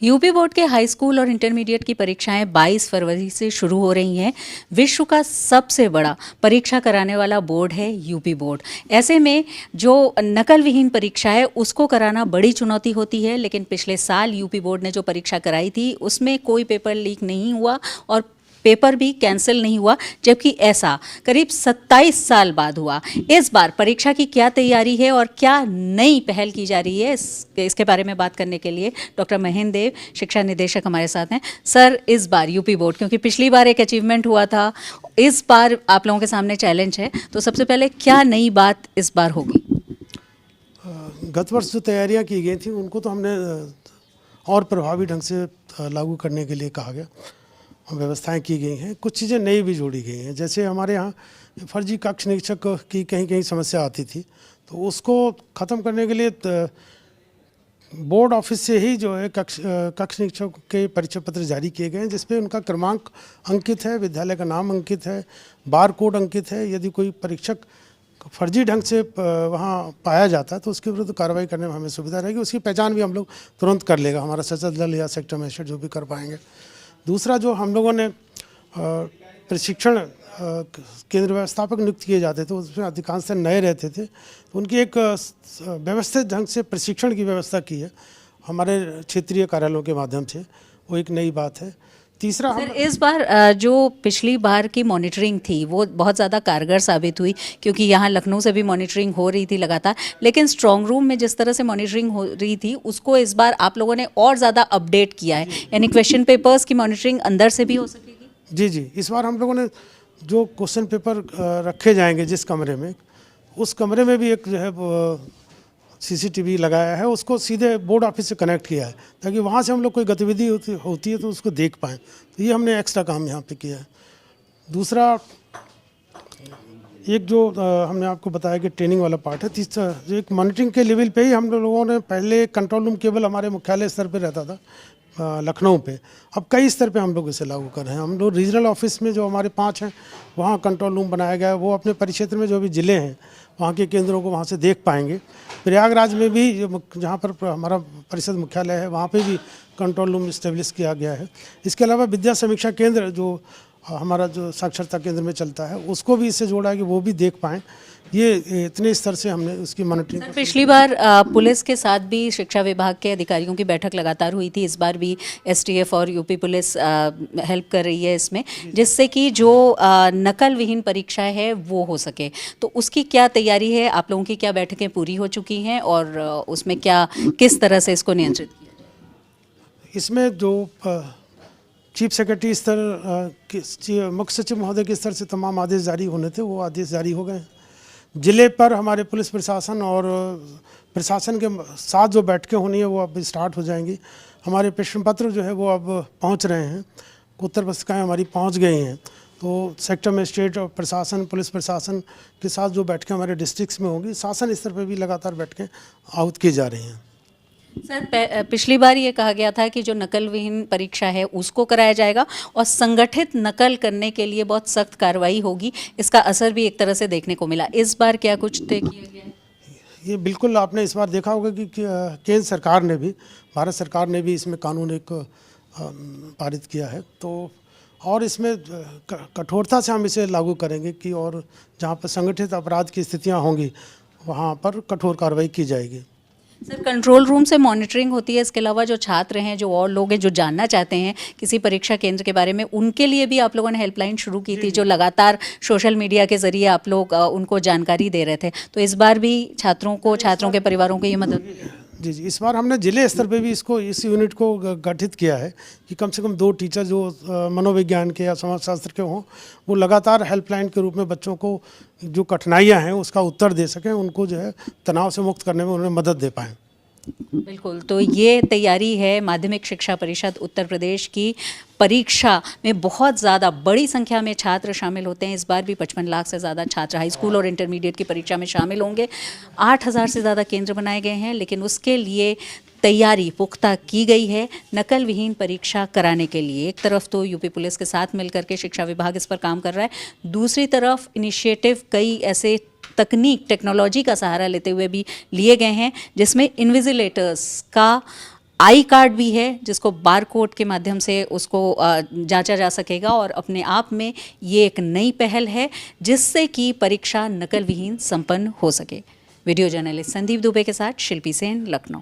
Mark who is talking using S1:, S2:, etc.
S1: UP board के high school और intermediate की परीक्षाएं 22 फरवरी से शुरू हो रही हैं। विश्व का सबसे बड़ा परीक्षा कराने वाला बोर्ड है यूपी बोर्ड। ऐसे में जो नकल विहीन परीक्षा है उसको कराना बड़ी चुनौती होती है, लेकिन पिछले साल यूपी बोर्ड ने जो परीक्षा कराई थी उसमें कोई पेपर लीक नहीं हुआ और पेपर भी कैंसिल नहीं हुआ, जबकि ऐसा करीब 27 साल बाद हुआ। इस बार परीक्षा की क्या तैयारी है और क्या नई पहल की जा रही है, इसके बारे में बात करने के लिए डॉक्टर महेंद्र देव, शिक्षा निदेशक, हमारे साथ हैं। सर, इस बार यूपी बोर्ड, क्योंकि पिछली बार एक अचीवमेंट हुआ था, इस बार आप लोगों के सामने चैलेंज है, तो सबसे पहले क्या नई बात इस बार होगी?
S2: गत वर्ष जो तैयारियां की गई थी उनको तो हमने और प्रभावी ढंग से लागू करने के लिए कहा गया, व्यवस्थाएं की गई हैं। कुछ चीज़ें नई भी जोड़ी गई हैं। जैसे हमारे यहाँ फर्जी कक्ष निरीक्षक की कहीं कहीं समस्या आती थी, तो उसको ख़त्म करने के लिए बोर्ड ऑफिस से ही जो है कक्ष निरीक्षक के परिचय पत्र जारी किए गए हैं, जिसपे उनका क्रमांक अंकित है, विद्यालय का नाम अंकित है, बार कोड अंकित है। यदि कोई परीक्षक फर्जी ढंग से वहाँ पाया जाता है तो उसके विरुद्ध कार्रवाई करने में हमें सुविधा रहेगी। उसकी पहचान भी हम लोग तुरंत कर लेगा हमारा सशस्त्र दल या सेक्टर मजिस्ट्रेट, जो भी कर पाएंगे। दूसरा, जो हम लोगों ने प्रशिक्षण केंद्र व्यवस्थापक नियुक्त किए जाते थे, उसमें अधिकांश नए रहते थे, तो उनकी एक व्यवस्थित ढंग से प्रशिक्षण की व्यवस्था की है हमारे क्षेत्रीय कार्यालयों के माध्यम से। वो एक नई बात है। तीसरा,
S1: सर, इस बार जो पिछली बार की मॉनिटरिंग थी वो बहुत ज़्यादा कारगर साबित हुई, क्योंकि यहाँ लखनऊ से भी मॉनिटरिंग हो रही थी लगातार, लेकिन स्ट्रांग रूम में जिस तरह से मॉनिटरिंग हो रही थी उसको इस बार आप लोगों ने और ज़्यादा अपडेट किया है, यानी क्वेश्चन पेपर्स की मॉनिटरिंग अंदर से भी हो सकेगी।
S2: जी जी, इस बार हम लोगों ने जो क्वेश्चन पेपर रखे जाएंगे जिस कमरे में, उस कमरे में भी एक जो है सीसीटीवी लगाया है, उसको सीधे बोर्ड ऑफिस से कनेक्ट किया है, ताकि वहाँ से हम लोग कोई गतिविधि होती है तो उसको देख पाएँ। तो ये हमने एक्स्ट्रा काम यहाँ पे किया है। दूसरा, एक जो हमने आपको बताया कि ट्रेनिंग वाला पार्ट है। तीसरा, जो एक मॉनिटरिंग के लेवल पे ही हम लोगों ने, पहले कंट्रोल रूम केवल हमारे मुख्यालय स्तर पे रहता था लखनऊ पे, अब कई स्तर पे हम लोग इसे लागू कर रहे हैं। हम लोग रीजनल ऑफिस में जो हमारे 5 हैं वहाँ कंट्रोल रूम बनाया गया है, वो अपने परिक्षेत्र में जो भी ज़िले हैं वहाँ के केंद्रों को वहाँ से देख पाएंगे। प्रयागराज में भी जहाँ पर हमारा परिषद मुख्यालय है वहाँ पे भी कंट्रोल रूम इस्टेब्लिश किया गया है। इसके अलावा विद्या समीक्षा केंद्र जो हमारा जो साक्षरता केंद्र में चलता है, उसको भी इससे जोड़ा है कि वो भी देख पाएँ। ये इतने स्तर से हमने उसकी मॉनिटरिंग।
S1: सर, पिछली बार पुलिस के साथ भी शिक्षा विभाग के अधिकारियों की बैठक लगातार हुई थी, इस बार भी एसटीएफ और यूपी पुलिस हेल्प कर रही है इसमें, जिससे कि जो नकल विहीन परीक्षा है वो हो सके। तो उसकी क्या तैयारी है? आप लोगों की क्या बैठकें पूरी हो चुकी हैं और उसमें क्या, किस तरह से इसको नियंत्रित किया जाए?
S2: इसमें जो चीफ सेक्रेटरी स्तर, मुख्य सचिव महोदय के स्तर से तमाम आदेश जारी होने थे, वो आदेश जारी हो गए। ज़िले पर हमारे पुलिस प्रशासन और प्रशासन के साथ जो बैठकें होनी है वो अब स्टार्ट हो जाएंगी। हमारे प्रश्न पत्र जो है वो अब पहुंच रहे हैं, उत्तर पुस्तिकाएँ हमारी पहुंच गई हैं। तो सेक्टर मजिस्ट्रेट और प्रशासन, पुलिस प्रशासन के साथ जो बैठकें हमारे डिस्ट्रिक्ट्स में होंगी, शासन स्तर पर भी लगातार बैठकें आहूत की जा रही हैं।
S1: सर, पिछली बार ये कहा गया था कि जो नकल विहीन परीक्षा है उसको कराया जाएगा और संगठित नकल करने के लिए बहुत सख्त कार्रवाई होगी, इसका असर भी एक तरह से देखने को मिला। इस बार क्या कुछ तय किया गया है?
S2: ये बिल्कुल आपने इस बार देखा होगा कि केंद्र सरकार ने भी, भारत सरकार ने भी इसमें कानून एक पारित किया है, तो और इसमें कठोरता से हम इसे लागू करेंगे कि और जहाँ पर संगठित अपराध की स्थितियाँ होंगी वहाँ पर कठोर कार्रवाई की जाएगी।
S1: सर, कंट्रोल रूम से मॉनिटरिंग होती है, इसके अलावा जो छात्र हैं, जो और लोग हैं जो जानना चाहते हैं किसी परीक्षा केंद्र के बारे में, उनके लिए भी आप लोगों ने हेल्पलाइन शुरू की थी, जो लगातार सोशल मीडिया के जरिए आप लोग उनको जानकारी दे रहे थे, तो इस बार भी छात्रों के परिवारों को ये मदद?
S2: जी जी, इस बार हमने जिले स्तर पे भी इस यूनिट को गठित किया है कि कम से कम 2 टीचर जो मनोविज्ञान के या समाजशास्त्र के हों, वो लगातार हेल्पलाइन के रूप में बच्चों को जो कठिनाइयां हैं उसका उत्तर दे सकें, उनको जो है तनाव से मुक्त करने में उन्हें मदद दे पाएँ।
S1: बिल्कुल, तो ये तैयारी है माध्यमिक शिक्षा परिषद उत्तर प्रदेश की। परीक्षा में बहुत ज़्यादा बड़ी संख्या में छात्र शामिल होते हैं। इस बार भी 55 लाख से ज़्यादा छात्र हाई स्कूल और इंटरमीडिएट की परीक्षा में शामिल होंगे। 8000 से ज़्यादा केंद्र बनाए गए हैं, लेकिन उसके लिए तैयारी पुख्ता की गई है नकल विहीन परीक्षा कराने के लिए। एक तरफ तो यूपी पुलिस के साथ मिलकर के शिक्षा विभाग इस पर काम कर रहा है, दूसरी तरफ इनिशिएटिव कई ऐसे टेक्नोलॉजी का सहारा लेते हुए भी लिए गए हैं, जिसमें इन्विजिलेटर्स का आई कार्ड भी है जिसको बार कोड के माध्यम से उसको जांचा जा सकेगा और अपने आप में ये एक नई पहल है जिससे कि परीक्षा नकल विहीन संपन्न हो सके। वीडियो जर्नलिस्ट संदीप दुबे के साथ शिल्पी सेन, लखनऊ।